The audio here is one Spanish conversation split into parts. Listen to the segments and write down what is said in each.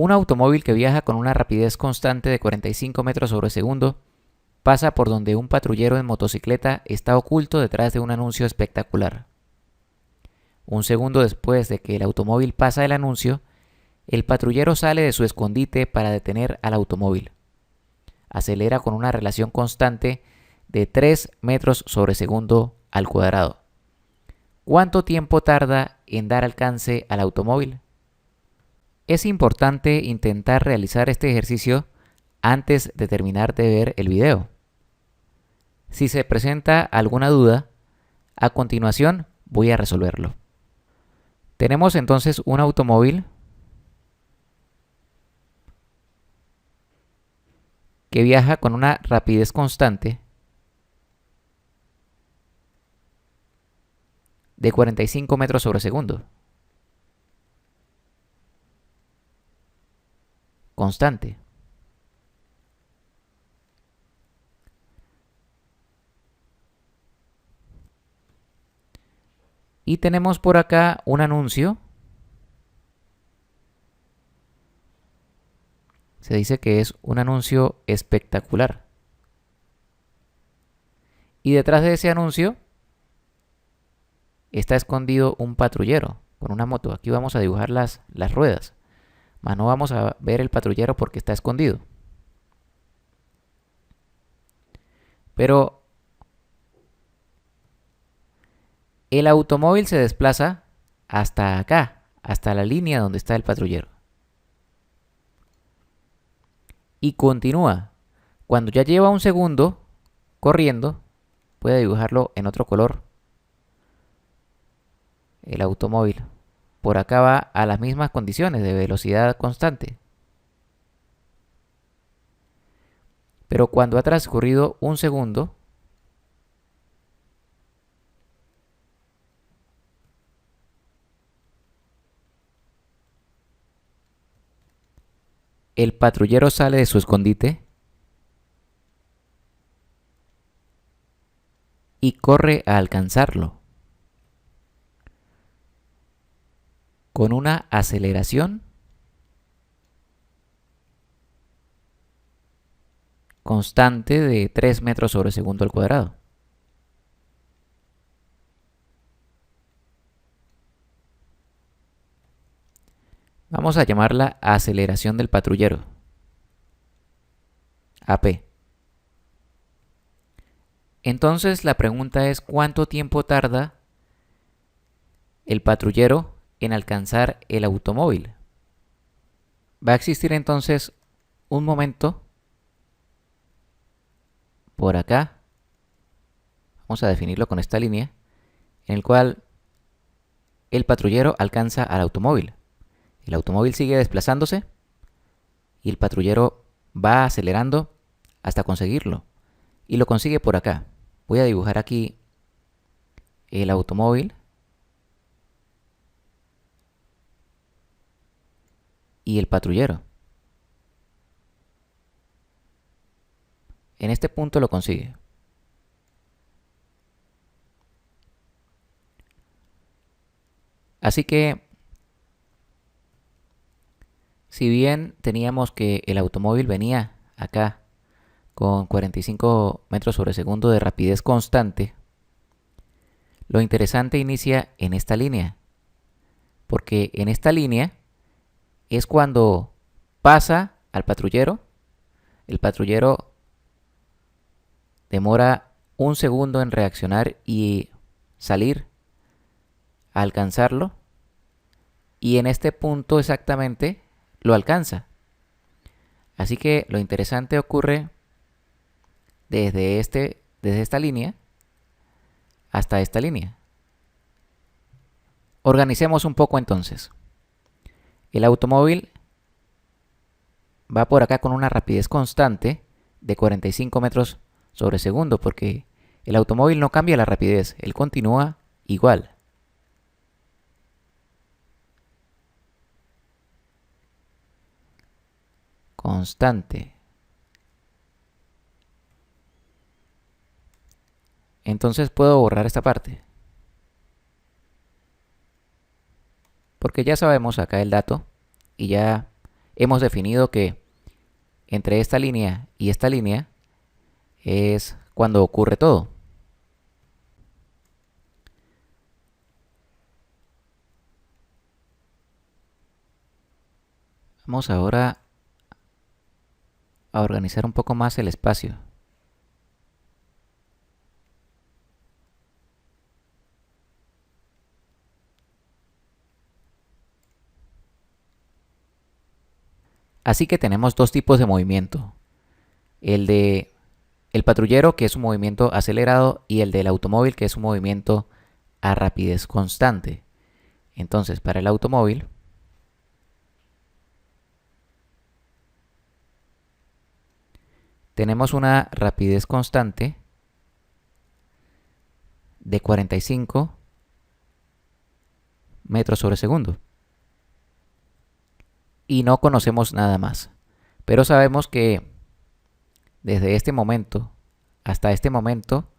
Un automóvil que viaja con una rapidez constante de 45 metros sobre segundo pasa por donde un patrullero en motocicleta está oculto detrás de un anuncio espectacular. Un segundo después de que el automóvil pasa el anuncio, el patrullero sale de su escondite para detener al automóvil. Acelera con una relación constante de 3 metros sobre segundo al cuadrado. ¿Cuánto tiempo tarda en dar alcance al automóvil? Es importante intentar realizar este ejercicio antes de terminar de ver el video. Si se presenta alguna duda, a continuación voy a resolverlo. Tenemos entonces un automóvil que viaja con una rapidez constante de 45 metros sobre segundo. Constante. Y tenemos por acá un anuncio. Se dice que es un anuncio espectacular. Y detrás de ese anuncio está escondido un patrullero con una moto. Aquí vamos a dibujar las ruedas. Mas no vamos a ver el patrullero porque está escondido. Pero el automóvil se desplaza hasta acá, hasta la línea donde está el patrullero. Y continúa. Cuando ya lleva un segundo corriendo, puede dibujarlo en otro color. El automóvil. Por acá va a las mismas condiciones de velocidad constante. Pero cuando ha transcurrido un segundo, el patrullero sale de su escondite y corre a alcanzarlo con una aceleración constante de 3 metros sobre segundo al cuadrado. Vamos a llamarla aceleración del patrullero, AP. Entonces la pregunta es ¿cuánto tiempo tarda el patrullero en alcanzar el automóvil? Va a existir entonces un momento por acá, vamos a definirlo con esta línea, en el cual el patrullero alcanza al automóvil. El automóvil sigue desplazándose y el patrullero va acelerando hasta conseguirlo. Y lo consigue por acá. Voy a dibujar aquí el automóvil y el patrullero. En este punto lo consigue. Así que, si bien teníamos que el automóvil venía acá con 45 metros sobre segundo de rapidez constante, lo interesante inicia en esta línea. Porque en esta línea es cuando pasa al patrullero. El patrullero demora un segundo en reaccionar y salir a alcanzarlo. Y en este punto exactamente lo alcanza. Así que lo interesante ocurre desde esta línea hasta esta línea. Organicemos un poco entonces. El automóvil va por acá con una rapidez constante de 45 metros sobre segundo porque el automóvil no cambia la rapidez, él continúa igual. Constante. Entonces puedo borrar esta parte. Porque ya sabemos acá el dato y ya hemos definido que entre esta línea y esta línea es cuando ocurre todo. Vamos ahora a organizar un poco más el espacio. Así que tenemos dos tipos de movimiento. El de el patrullero, que es un movimiento acelerado, y el del automóvil, que es un movimiento a rapidez constante. Entonces, para el automóvil, tenemos una rapidez constante de 45 metros sobre segundo. Y no conocemos nada más. Pero sabemos que desde este momento hasta este momento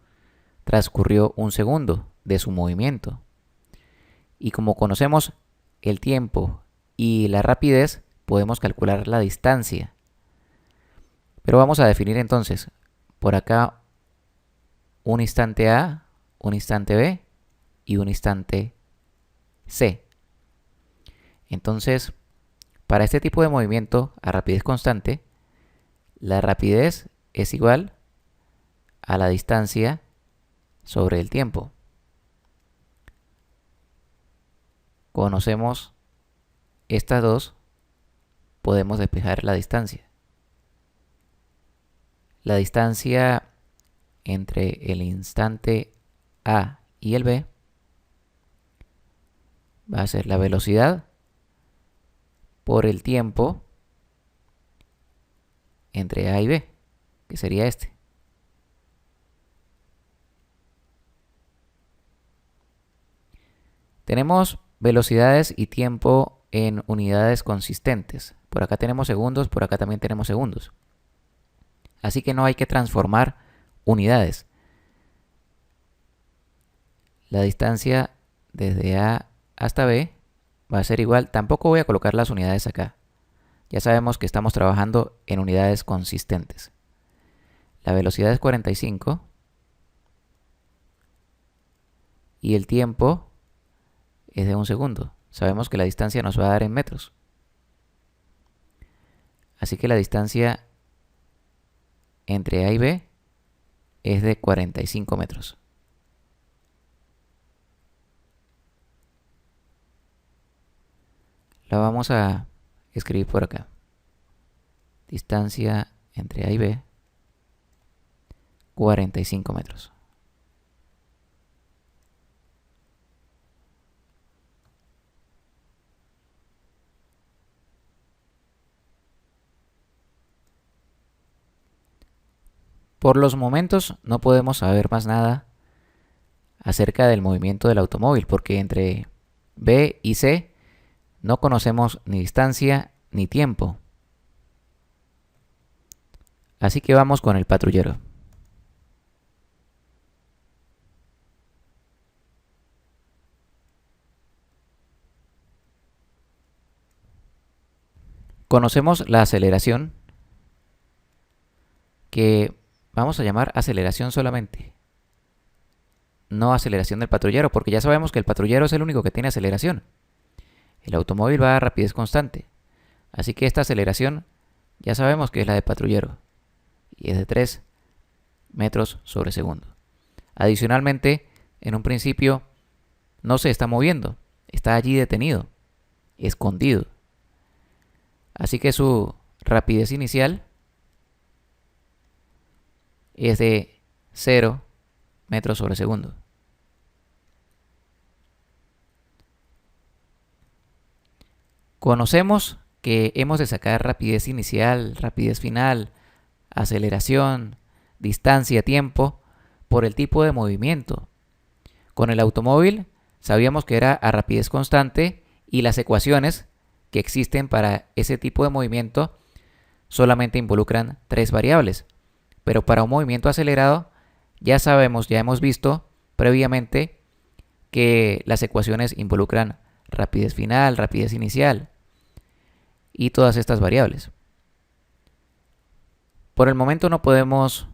transcurrió un segundo de su movimiento. Y como conocemos el tiempo y la rapidez, podemos calcular la distancia. Pero vamos a definir entonces por acá un instante A, un instante B y un instante C. Entonces, para este tipo de movimiento a rapidez constante, la rapidez es igual a la distancia sobre el tiempo. Conocemos estas dos, podemos despejar la distancia. La distancia entre el instante A y el B va a ser la velocidad por el tiempo entre A y B, que sería este. Tenemos velocidades y tiempo en unidades consistentes. Por acá tenemos segundos, por acá también tenemos segundos. Así que no hay que transformar unidades. La distancia desde A hasta B va a ser igual. Tampoco voy a colocar las unidades acá. Ya sabemos que estamos trabajando en unidades consistentes. La velocidad es 45 y el tiempo es de un segundo. Sabemos que la distancia nos va a dar en metros. Así que la distancia entre A y B es de 45 metros. La vamos a escribir por acá. Distancia entre A y B, 45 metros. Por los momentos no podemos saber más nada acerca del movimiento del automóvil, porque entre B y C no conocemos ni distancia ni tiempo. Así que vamos con el patrullero. Conocemos la aceleración, que vamos a llamar aceleración solamente, no aceleración del patrullero, porque ya sabemos que el patrullero es el único que tiene aceleración. El automóvil va a rapidez constante. Así que esta aceleración ya sabemos que es la de patrullero y es de 3 metros sobre segundo. Adicionalmente, en un principio no se está moviendo, está allí detenido, escondido. Así que su rapidez inicial es de 0 metros sobre segundo. Conocemos que hemos de sacar rapidez inicial, rapidez final, aceleración, distancia, tiempo, por el tipo de movimiento. Con el automóvil sabíamos que era a rapidez constante y las ecuaciones que existen para ese tipo de movimiento solamente involucran 3 variables. Pero para un movimiento acelerado ya sabemos, ya hemos visto previamente que las ecuaciones involucran rapidez final, rapidez inicial. y todas estas variables. Por el momento no podemos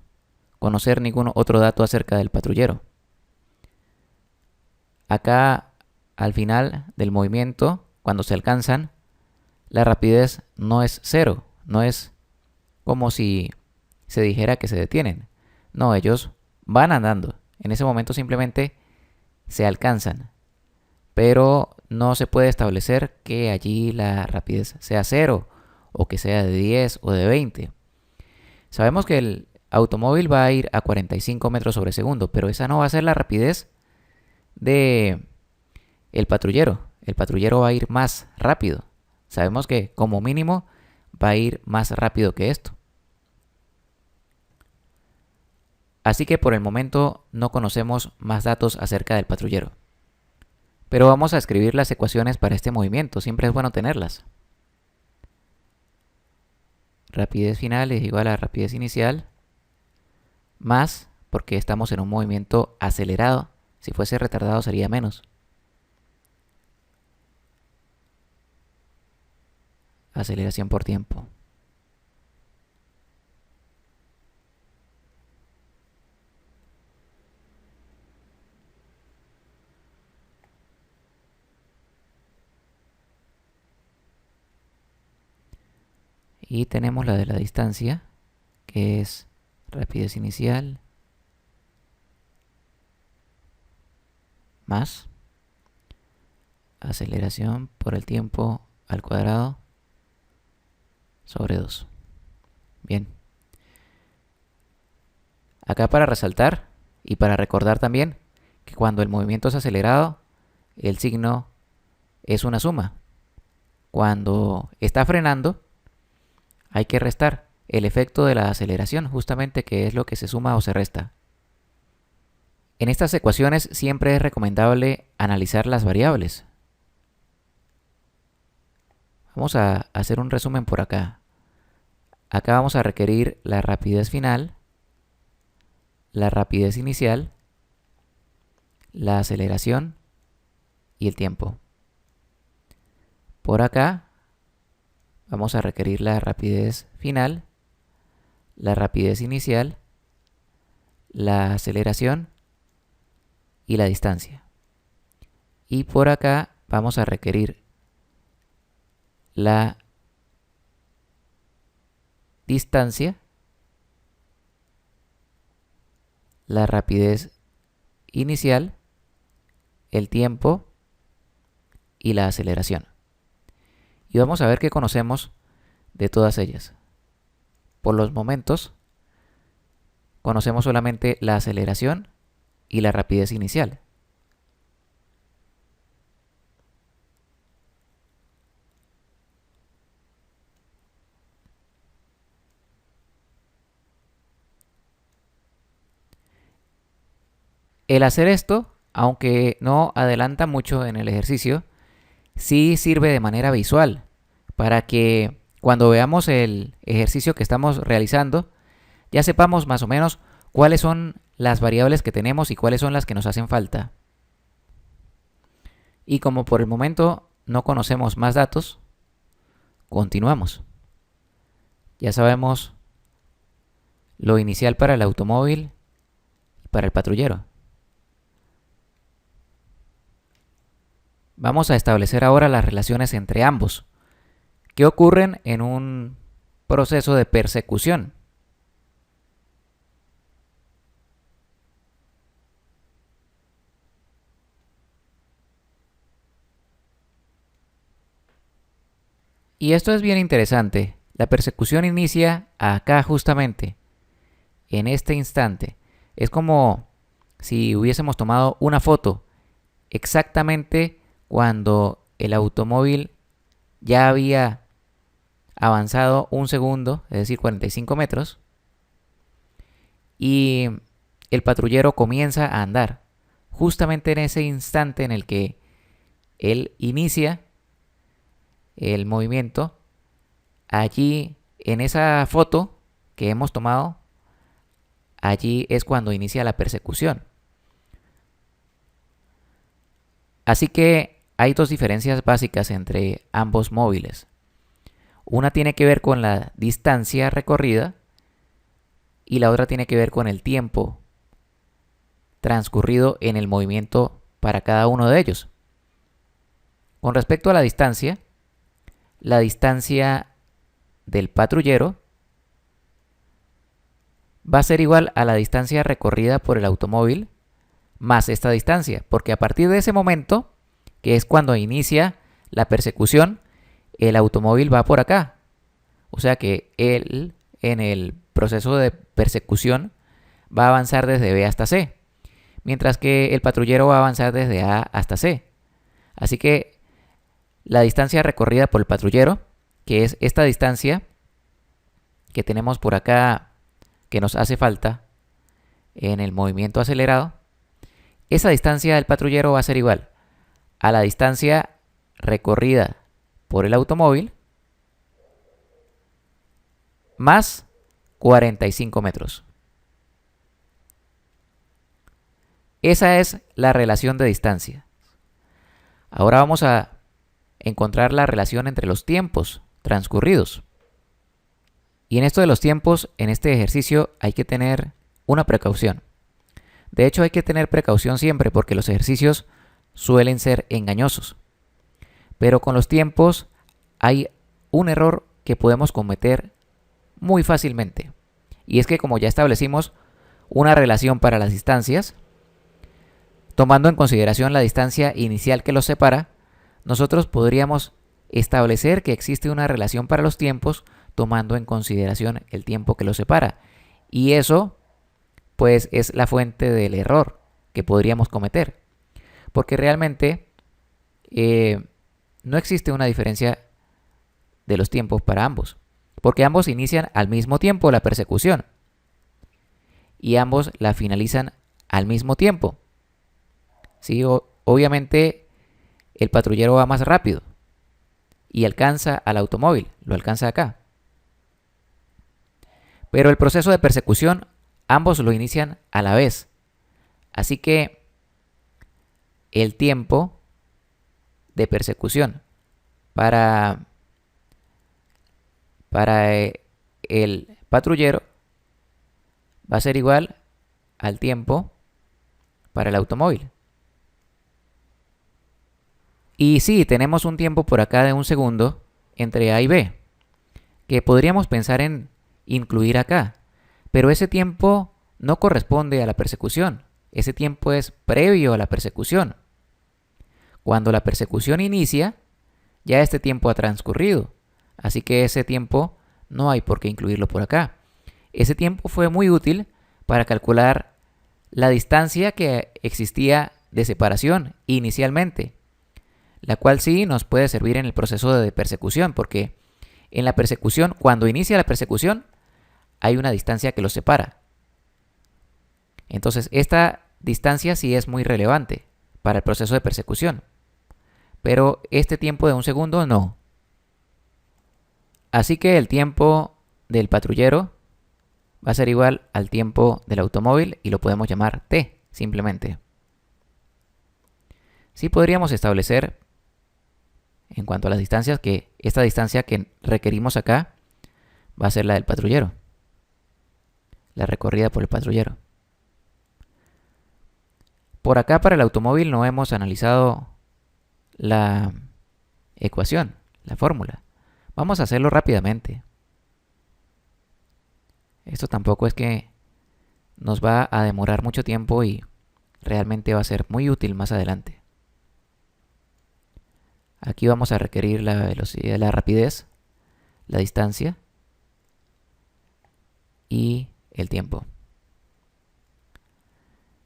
conocer ningún otro dato acerca del patrullero. Acá, al final del movimiento, cuando se alcanzan, la rapidez no es cero, no es como si se dijera que se detienen. No, ellos van andando. En ese momento simplemente se alcanzan. Pero no se puede establecer que allí la rapidez sea cero o que sea de 10 o de 20. Sabemos que el automóvil va a ir a 45 metros sobre segundo, pero esa no va a ser la rapidez de el patrullero. El patrullero va a ir más rápido. Sabemos que como mínimo va a ir más rápido que esto. Así que por el momento no conocemos más datos acerca del patrullero. Pero vamos a escribir las ecuaciones para este movimiento. Siempre es bueno tenerlas. Rapidez final es igual a rapidez inicial más, porque estamos en un movimiento acelerado. Si fuese retardado sería menos. Aceleración por tiempo. Y tenemos la de la distancia, que es rapidez inicial más aceleración por el tiempo al cuadrado sobre 2. Bien. Acá para resaltar y para recordar también que cuando el movimiento es acelerado, el signo es una suma. Cuando está frenando, hay que restar el efecto de la aceleración, justamente, que es lo que se suma o se resta. En estas ecuaciones siempre es recomendable analizar las variables. Vamos a hacer un resumen por acá. Acá vamos a requerir la rapidez final, la rapidez inicial, la aceleración y el tiempo. Por acá vamos a requerir la rapidez final, la rapidez inicial, la aceleración y la distancia. Y por acá vamos a requerir la distancia, la rapidez inicial, el tiempo y la aceleración. Y vamos a ver qué conocemos de todas ellas. Por los momentos, conocemos solamente la aceleración y la rapidez inicial. El hacer esto, aunque no adelanta mucho en el ejercicio, sí sirve de manera visual para que cuando veamos el ejercicio que estamos realizando, ya sepamos más o menos cuáles son las variables que tenemos y cuáles son las que nos hacen falta. Y como por el momento no conocemos más datos, continuamos. Ya sabemos lo inicial para el automóvil y para el patrullero. Vamos a establecer ahora las relaciones entre ambos, que ocurren en un proceso de persecución. Y esto es bien interesante. La persecución inicia acá justamente, en este instante. Es como si hubiésemos tomado una foto exactamente cuando el automóvil ya había avanzado un segundo, es decir, 45 metros, y el patrullero comienza a andar. Justamente en ese instante en el que él inicia el movimiento, allí en esa foto que hemos tomado, allí es cuando inicia la persecución. Así que hay dos diferencias básicas entre ambos móviles. Una tiene que ver con la distancia recorrida y la otra tiene que ver con el tiempo transcurrido en el movimiento para cada uno de ellos. Con respecto a la distancia del patrullero va a ser igual a la distancia recorrida por el automóvil más esta distancia, porque a partir de ese momento, que es cuando inicia la persecución, el automóvil va por acá. O sea que él, en el proceso de persecución, va a avanzar desde B hasta C, mientras que el patrullero va a avanzar desde A hasta C. Así que la distancia recorrida por el patrullero, que es esta distancia que tenemos por acá, que nos hace falta en el movimiento acelerado, esa distancia del patrullero va a ser igual a la distancia recorrida por el automóvil más 45 metros. Esa es la relación de distancia. Ahora vamos a encontrar la relación entre los tiempos transcurridos. Y en esto de los tiempos, en este ejercicio hay que tener una precaución. De hecho, hay que tener precaución siempre porque los ejercicios suelen ser engañosos. Pero con los tiempos hay un error que podemos cometer muy fácilmente. Y es que, como ya establecimos una relación para las distancias, tomando en consideración la distancia inicial que los separa, nosotros podríamos establecer que existe una relación para los tiempos tomando en consideración el tiempo que los separa. Y eso, pues, es la fuente del error que podríamos cometer. Porque realmente no existe una diferencia de los tiempos para ambos. Porque ambos inician al mismo tiempo la persecución. Y ambos la finalizan al mismo tiempo. Sí, obviamente el patrullero va más rápido y alcanza al automóvil, lo alcanza acá. Pero el proceso de persecución ambos lo inician a la vez. Así que el tiempo de persecución para el patrullero va a ser igual al tiempo para el automóvil. Y sí, tenemos un tiempo por acá de 1 segundo entre A y B, que podríamos pensar en incluir acá, pero ese tiempo no corresponde a la persecución, ese tiempo es previo a la persecución. Cuando la persecución inicia, ya este tiempo ha transcurrido, así que ese tiempo no hay por qué incluirlo por acá. Ese tiempo fue muy útil para calcular la distancia que existía de separación inicialmente, la cual sí nos puede servir en el proceso de persecución, porque en la persecución, cuando inicia la persecución, hay una distancia que los separa. Entonces, esta distancia sí es muy relevante para el proceso de persecución, pero este tiempo de 1 segundo no. Así que el tiempo del patrullero va a ser igual al tiempo del automóvil y lo podemos llamar T, simplemente. Sí podríamos establecer, en cuanto a las distancias, que esta distancia que requerimos acá va a ser la del patrullero, la recorrida por el patrullero. Por acá para el automóvil no hemos analizado la ecuación, la fórmula. Vamos a hacerlo rápidamente. Esto tampoco es que nos va a demorar mucho tiempo y realmente va a ser muy útil más adelante. Aquí vamos a requerir la velocidad, la rapidez, la distancia y el tiempo.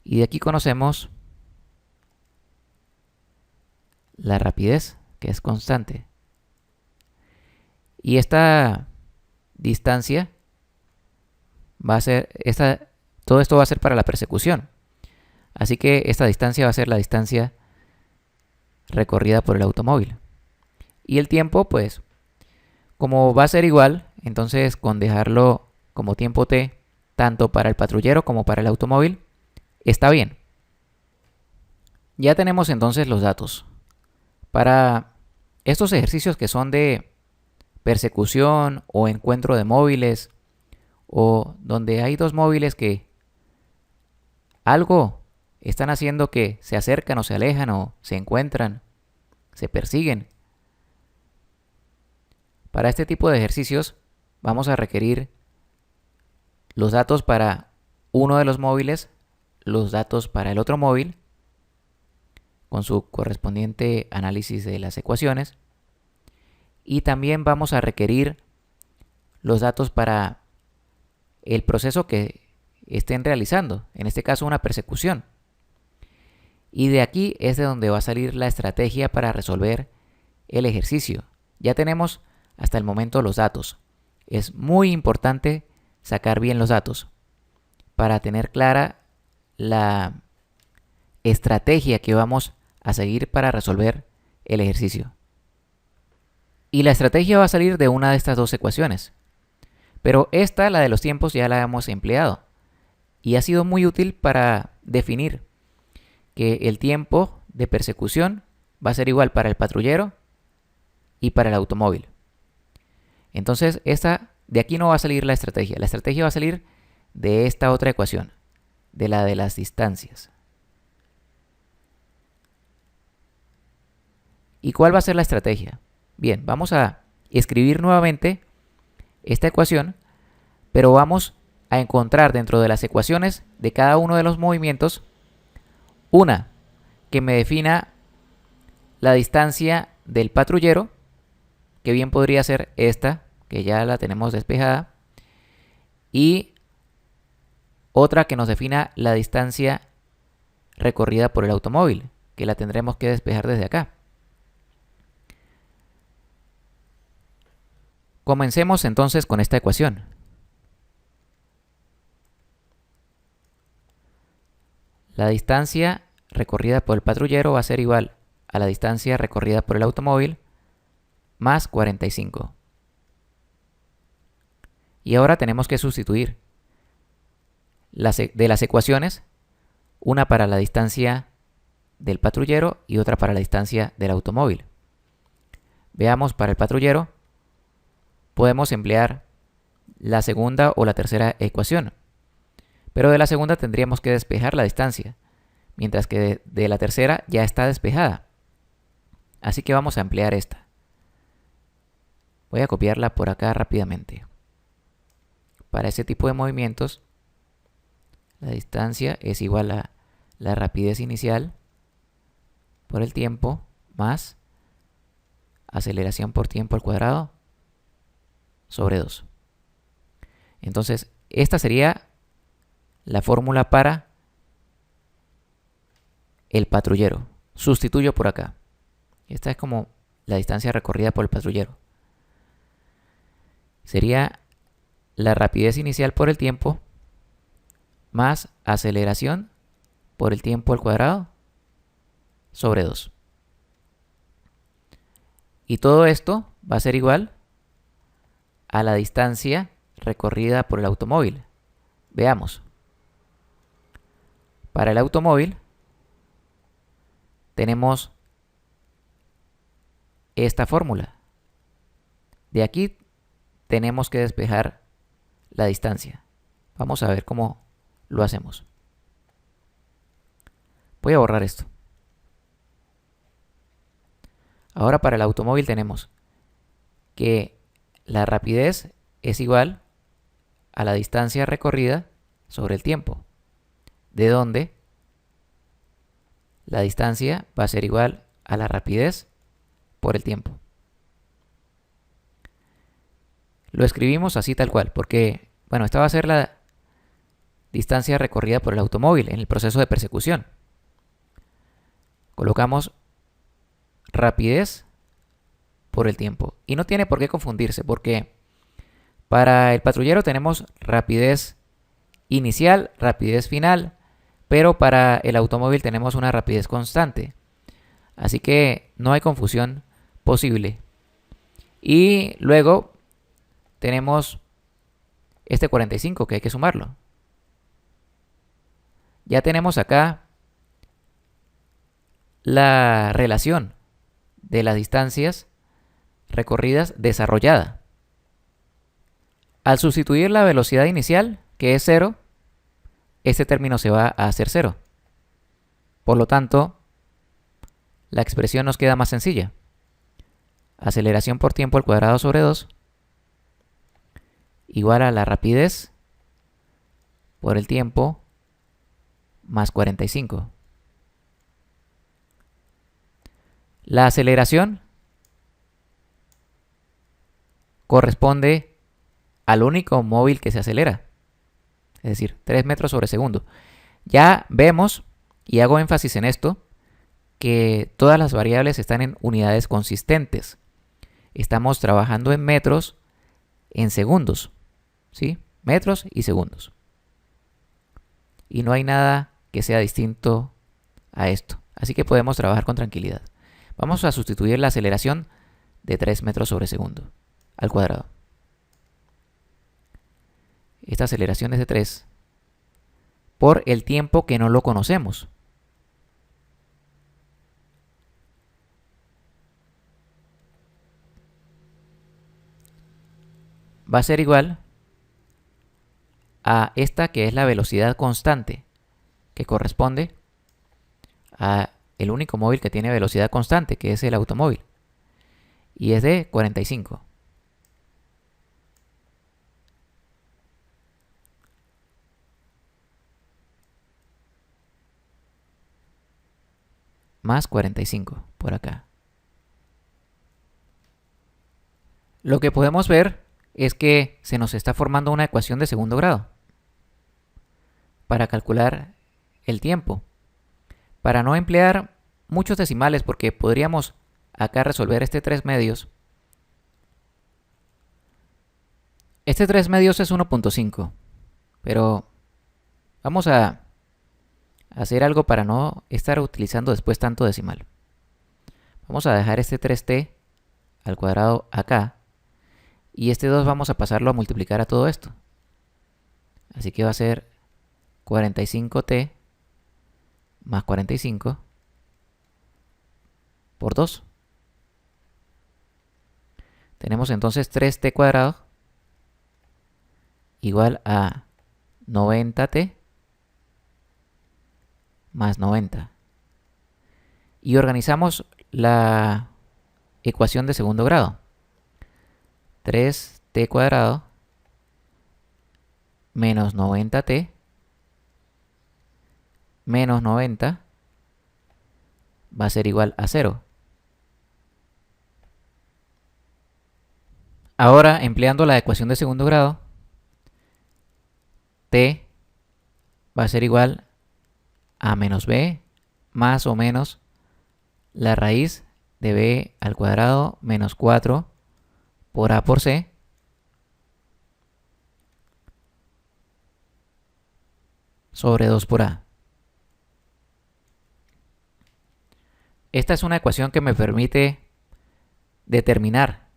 Y de aquí conocemos la rapidez, que es constante. Y esta distancia va a ser, todo esto va a ser para la persecución. Así que esta distancia va a ser la distancia recorrida por el automóvil. Y el tiempo, pues, como va a ser igual, entonces con dejarlo como tiempo t, tanto para el patrullero como para el automóvil, está bien. Ya tenemos entonces los datos. Para estos ejercicios que son de persecución o encuentro de móviles, o donde hay dos móviles que algo están haciendo, que se acercan o se alejan o se encuentran, se persiguen. Para este tipo de ejercicios vamos a requerir los datos para uno de los móviles, los datos para el otro móvil, con su correspondiente análisis de las ecuaciones, y también vamos a requerir los datos para el proceso que estén realizando, en este caso una persecución. Y de aquí es de donde va a salir la estrategia para resolver el ejercicio. Ya tenemos hasta el momento los datos. Es muy importante sacar bien los datos para tener clara la estrategia que vamos a seguir para resolver el ejercicio. Y la estrategia va a salir de una de estas dos ecuaciones. Pero esta, la de los tiempos, ya la hemos empleado. Y ha sido muy útil para definir que el tiempo de persecución va a ser igual para el patrullero y para el automóvil. Entonces, de aquí no va a salir la estrategia. La estrategia va a salir de esta otra ecuación, de la de las distancias. ¿Y cuál va a ser la estrategia? Bien, vamos a escribir nuevamente esta ecuación, pero vamos a encontrar dentro de las ecuaciones de cada uno de los movimientos una que me defina la distancia del patrullero, que bien podría ser esta, que ya la tenemos despejada, y otra que nos defina la distancia recorrida por el automóvil, que la tendremos que despejar desde acá. Comencemos entonces con esta ecuación. La distancia recorrida por el patrullero va a ser igual a la distancia recorrida por el automóvil más 45. Y ahora tenemos que sustituir de las ecuaciones, una para la distancia del patrullero y otra para la distancia del automóvil. Veamos, para el patrullero podemos emplear la segunda o la tercera ecuación, pero de la segunda tendríamos que despejar la distancia, mientras que de la tercera ya está despejada. Así que vamos a emplear esta. Voy a copiarla por acá rápidamente. Para ese tipo de movimientos, la distancia es igual a la rapidez inicial por el tiempo más aceleración por tiempo al cuadrado sobre 2. Entonces, esta sería la fórmula para el patrullero. Sustituyo por acá. Esta es como la distancia recorrida por el patrullero. Sería la rapidez inicial por el tiempo más aceleración por el tiempo al cuadrado sobre 2. Y todo esto va a ser igual a la distancia recorrida por el automóvil. Veamos. Para el automóvil tenemos esta fórmula. De aquí tenemos que despejar la distancia. Vamos a ver cómo lo hacemos. Voy a borrar esto. Ahora para el automóvil tenemos que la rapidez es igual a la distancia recorrida sobre el tiempo, de donde la distancia va a ser igual a la rapidez por el tiempo. Lo escribimos así tal cual, porque, bueno, esta va a ser la distancia recorrida por el automóvil en el proceso de persecución. Colocamos rapidez por el tiempo. Y no tiene por qué confundirse, porque para el patrullero tenemos rapidez inicial, rapidez final, pero para el automóvil tenemos una rapidez constante. Así que no hay confusión posible. Y luego tenemos este 45 que hay que sumarlo. Ya tenemos acá la relación de las distancias recorridas desarrollada. Al sustituir la velocidad inicial, que es 0, este término se va a hacer 0. Por lo tanto, la expresión nos queda más sencilla. Aceleración por tiempo al cuadrado sobre 2 igual a la rapidez por el tiempo más 45. La aceleración corresponde al único móvil que se acelera, es decir, 3 metros sobre segundo. Ya vemos, y hago énfasis en esto, que todas las variables están en unidades consistentes. Estamos trabajando en metros, en segundos, ¿sí? Metros y segundos. Y no hay nada que sea distinto a esto. Así que podemos trabajar con tranquilidad. Vamos a sustituir la aceleración de 3 metros sobre segundo al cuadrado. Esta aceleración es de 3 por el tiempo que no lo conocemos. Va a ser igual a esta que es la velocidad constante, que corresponde a el único móvil que tiene velocidad constante, que es el automóvil. Y es de 45. Más 45 por acá. Lo que podemos ver es que se nos está formando una ecuación de segundo grado para calcular el tiempo. Para no emplear muchos decimales, porque podríamos acá resolver este 3 medios. Este 3 medios es 1.5, pero vamos a hacer algo para no estar utilizando después tanto decimal. Vamos a dejar este 3t al cuadrado acá, y este 2 vamos a pasarlo a multiplicar a todo esto. Así que va a ser 45t más 45 por 2. Tenemos entonces 3t cuadrado igual a 90t más 90. Y organizamos la ecuación de segundo grado. 3t cuadrado menos 90t menos 90 va a ser igual a 0. Ahora, empleando la ecuación de segundo grado, t va a ser igual a menos b más o menos la raíz de b al cuadrado menos 4 por a por c sobre 2 por a. Esta es una ecuación que me permite determinar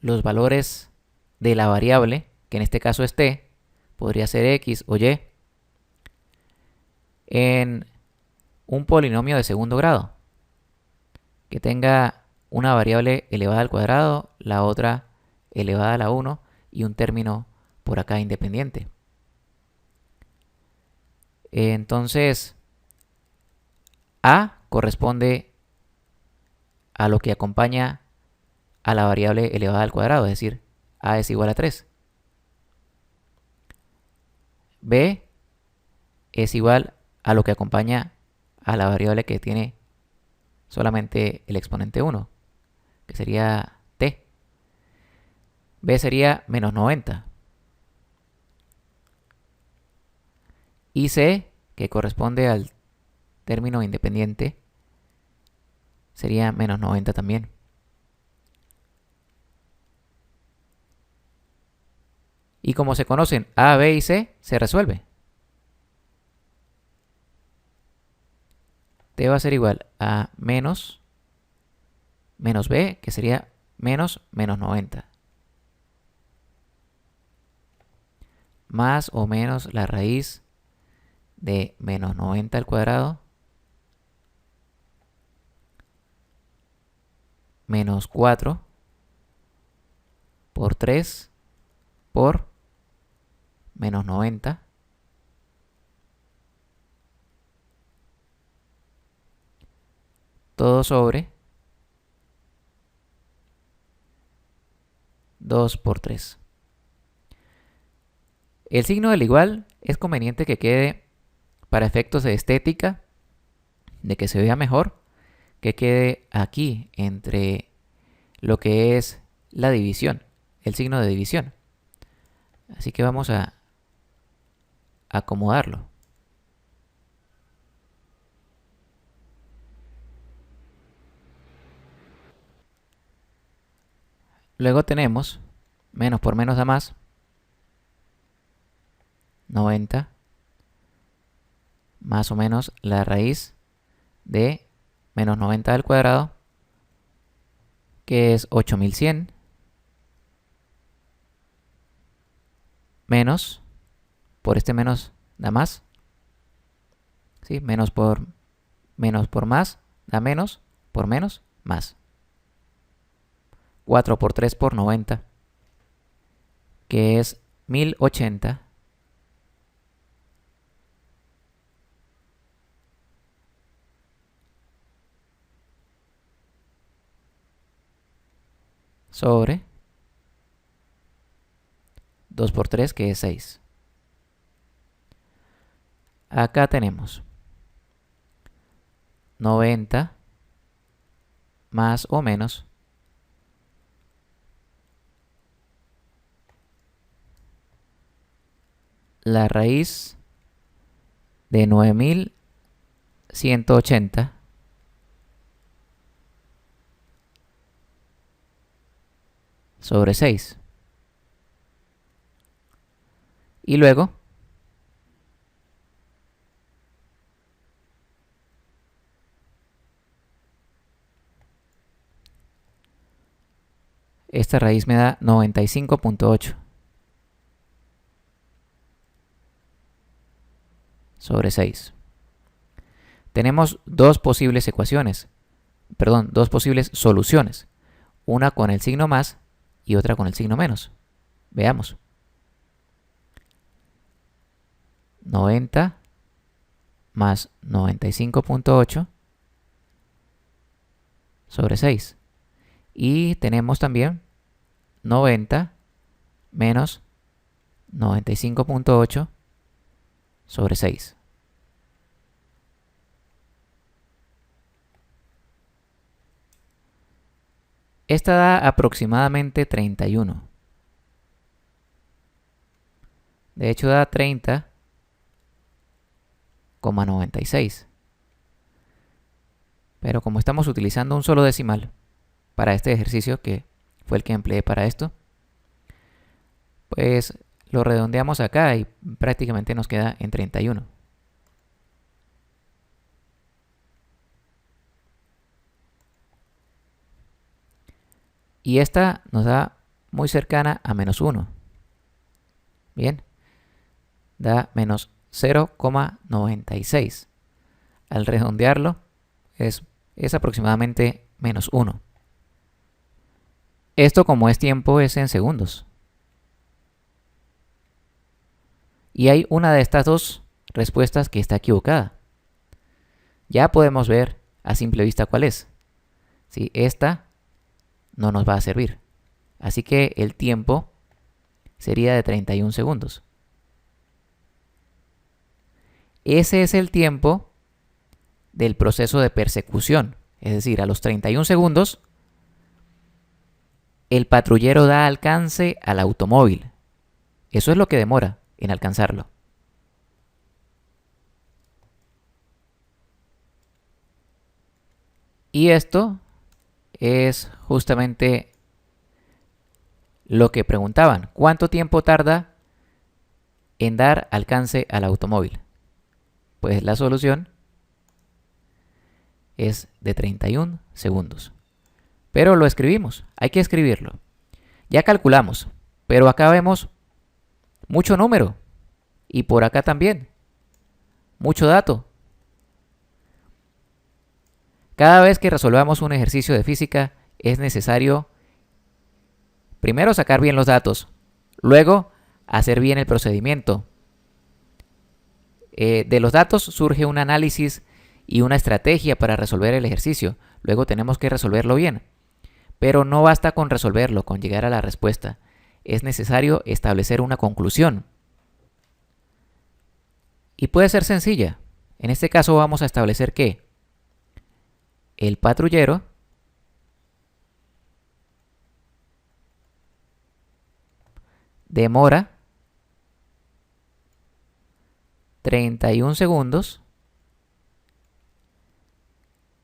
los valores de la variable, que en este caso es t, podría ser x o y, en un polinomio de segundo grado, que tenga una variable elevada al cuadrado, la otra elevada a la 1 y un término por acá independiente. Entonces, a corresponde a lo que acompaña a la variable elevada al cuadrado, es decir, a es igual a 3. B es igual a lo que acompaña a la variable que tiene solamente el exponente 1, que sería t. B sería menos 90. Y C, que corresponde al término independiente, sería menos 90 también. Y como se conocen A, B y C, se resuelve. T va a ser igual a menos B, que sería menos 90. Más o menos la raíz de menos 90 al cuadrado menos 4 por 3 por menos 90 todo sobre 2 por 3. El signo del igual es conveniente que quede para efectos de estética, de que se vea mejor, que quede aquí entre lo que es la división, el signo de división. Así que vamos a acomodarlo. Luego tenemos menos por menos da más, 90, más o menos la raíz de menos 90 al cuadrado, que es 8100, menos, por este menos da más, ¿sí? Menos por más da menos, por menos, más. 4 por 3 por 90, que es 1080, sobre 2 por 3, que es 6. Acá tenemos 90 más o menos la raíz de 9180 sobre 6. Y luego esta raíz me da 95.8 sobre 6. Tenemos dos posibles ecuaciones, perdón, dos posibles soluciones. Una con el signo más y otra con el signo menos. Veamos. 90 más 95.8 sobre 6. Y tenemos también 90 menos 95.8 sobre 6. Esta da aproximadamente 31. De hecho da 30,96. Pero como estamos utilizando un solo decimal para este ejercicio, que fue el que empleé para esto, pues lo redondeamos acá y prácticamente nos queda en 31. Y esta nos da muy cercana a menos 1. Bien, da menos 0,96. Al redondearlo es aproximadamente menos 1. Esto, como es tiempo, es en segundos. Y hay una de estas dos respuestas que está equivocada. Ya podemos ver a simple vista cuál es. ¿Sí? Esta no nos va a servir. Así que el tiempo sería de 31 segundos. Ese es el tiempo del proceso de persecución. Es decir, a los 31 segundos, el patrullero da alcance al automóvil. Eso es lo que demora en alcanzarlo. Y esto es justamente lo que preguntaban. ¿Cuánto tiempo tarda en dar alcance al automóvil? Pues la solución es de 31 segundos. Pero lo escribimos, hay que escribirlo. Ya calculamos, pero acá vemos mucho número. Y por acá también, mucho dato. Cada vez que resolvamos un ejercicio de física es necesario primero sacar bien los datos, luego hacer bien el procedimiento. De los datos surge un análisis y una estrategia para resolver el ejercicio. Luego tenemos que resolverlo bien. Pero no basta con resolverlo, con llegar a la respuesta. Es necesario establecer una conclusión. Y puede ser sencilla. En este caso vamos a establecer que el patrullero demora 31 segundos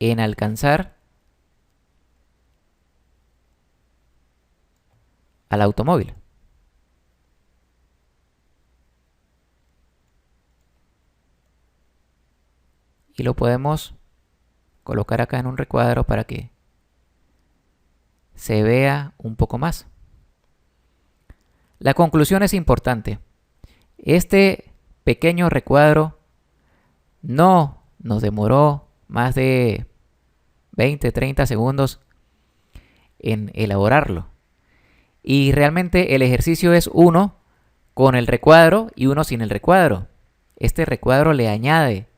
en alcanzar al automóvil. Y lo podemos colocar acá en un recuadro para que se vea un poco más. La conclusión es importante. Este pequeño recuadro no nos demoró más de 20-30 segundos en elaborarlo. Y realmente el ejercicio es uno con el recuadro y uno sin el recuadro. Este recuadro le añade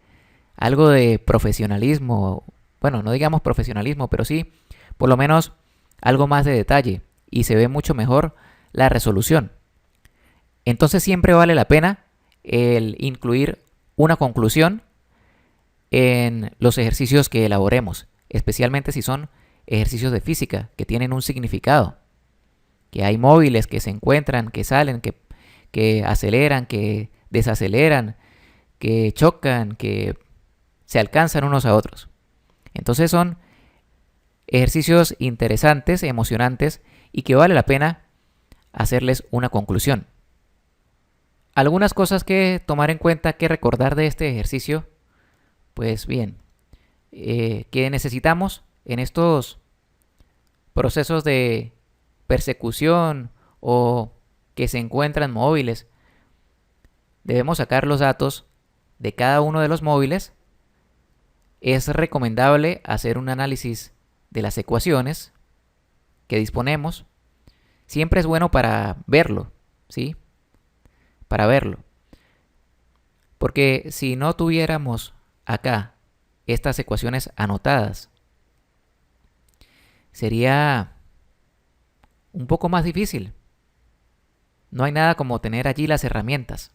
algo de profesionalismo, bueno, no digamos profesionalismo, pero sí por lo menos algo más de detalle y se ve mucho mejor la resolución. Entonces siempre vale la pena el incluir una conclusión en los ejercicios que elaboremos, especialmente si son ejercicios de física que tienen un significado, que hay móviles que se encuentran, que salen, que aceleran, que desaceleran, que chocan, que se alcanzan unos a otros. Entonces son ejercicios interesantes, emocionantes y que vale la pena hacerles una conclusión. Algunas cosas que tomar en cuenta, que recordar de este ejercicio, pues bien, que necesitamos en estos procesos de persecución o que se encuentran móviles. Debemos sacar los datos de cada uno de los móviles. Es recomendable hacer un análisis de las ecuaciones que disponemos. Siempre es bueno para verlo, ¿sí? Para verlo. Porque si no tuviéramos acá estas ecuaciones anotadas, sería un poco más difícil. No hay nada como tener allí las herramientas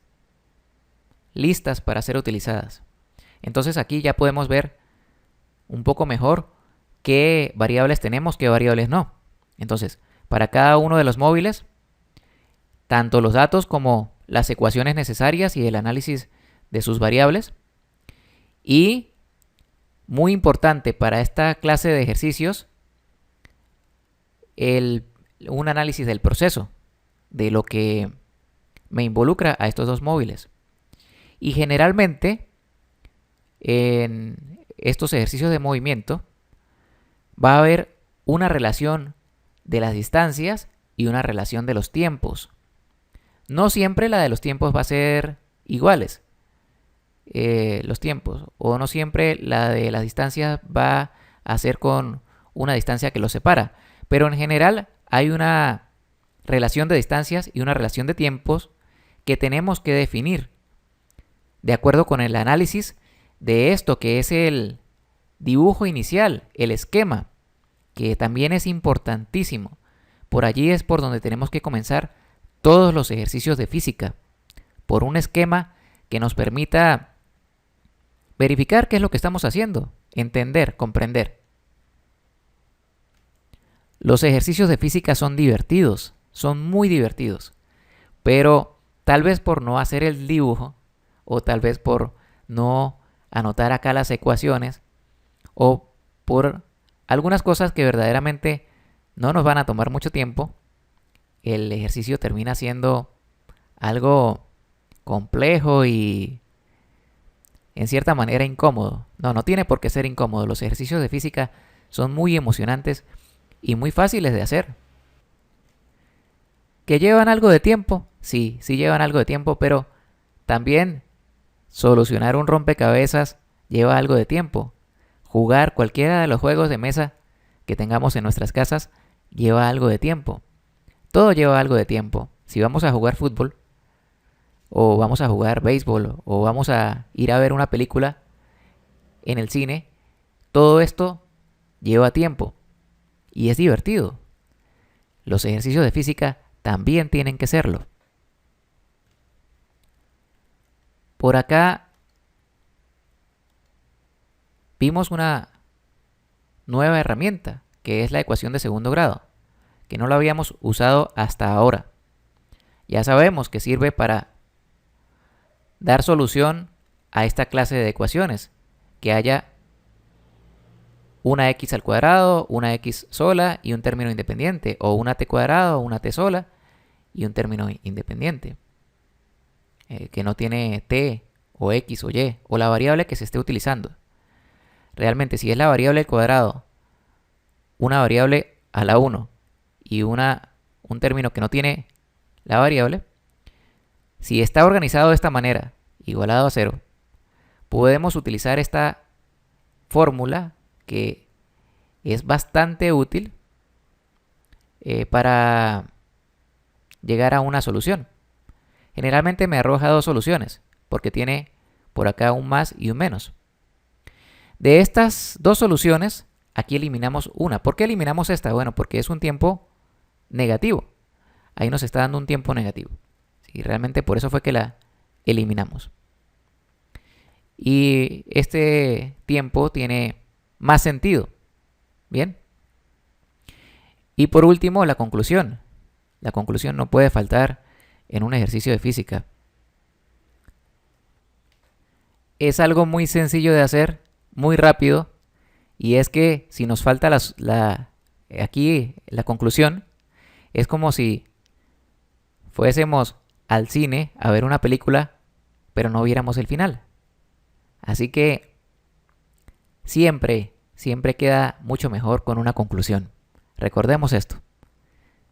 listas para ser utilizadas. Entonces aquí ya podemos ver un poco mejor qué variables tenemos, qué variables no. Entonces, para cada uno de los móviles, tanto los datos como las ecuaciones necesarias y el análisis de sus variables. Y, muy importante para esta clase de ejercicios, un análisis del proceso, de lo que me involucra a estos dos móviles. Y generalmente, en estos ejercicios de movimiento, va a haber una relación de las distancias y una relación de los tiempos. No siempre la de los tiempos va a ser iguales, los tiempos, o no siempre la de las distancias va a ser con una distancia que los separa, pero en general hay una relación de distancias y una relación de tiempos que tenemos que definir de acuerdo con el análisis de esto que es el dibujo inicial, el esquema, que también es importantísimo. Por allí es por donde tenemos que comenzar todos los ejercicios de física, por un esquema que nos permita verificar qué es lo que estamos haciendo, entender, comprender. Los ejercicios de física son divertidos, son muy divertidos, pero tal vez por no hacer el dibujo, o tal vez por no anotar acá las ecuaciones, o por algunas cosas que verdaderamente no nos van a tomar mucho tiempo, el ejercicio termina siendo algo complejo y en cierta manera incómodo. No tiene por qué ser incómodo. Los ejercicios de física son muy emocionantes y muy fáciles de hacer. ¿Que llevan algo de tiempo? Sí llevan algo de tiempo, pero también solucionar un rompecabezas lleva algo de tiempo. Jugar cualquiera de los juegos de mesa que tengamos en nuestras casas lleva algo de tiempo. Todo lleva algo de tiempo. Si vamos a jugar fútbol, o vamos a jugar béisbol, o vamos a ir a ver una película en el cine, todo esto lleva tiempo y es divertido. Los ejercicios de física también tienen que serlo. Por acá vimos una nueva herramienta, que es la ecuación de segundo grado, que no la habíamos usado hasta ahora. Ya sabemos que sirve para dar solución a esta clase de ecuaciones, que haya una x al cuadrado, una x sola y un término independiente, o una t cuadrado, una t sola y un término independiente, que no tiene t o x o y, o la variable que se esté utilizando. Realmente, si es la variable al cuadrado, una variable a la 1 y un término que no tiene la variable, si está organizado de esta manera, igualado a 0, podemos utilizar esta fórmula que es bastante útil para llegar a una solución. Generalmente me arroja dos soluciones, porque tiene por acá un más y un menos. De estas dos soluciones, aquí eliminamos una. ¿Por qué eliminamos esta? Bueno, porque es un tiempo negativo. Ahí nos está dando un tiempo negativo. Sí, realmente por eso fue que la eliminamos. Y este tiempo tiene más sentido. Bien. Y por último, la conclusión. La conclusión no puede faltar en un ejercicio de física. Es algo muy sencillo de hacer, muy rápido, y es que si nos falta aquí la conclusión, es como si fuésemos al cine a ver una película, pero no viéramos el final. Así que siempre queda mucho mejor con una conclusión. Recordemos esto.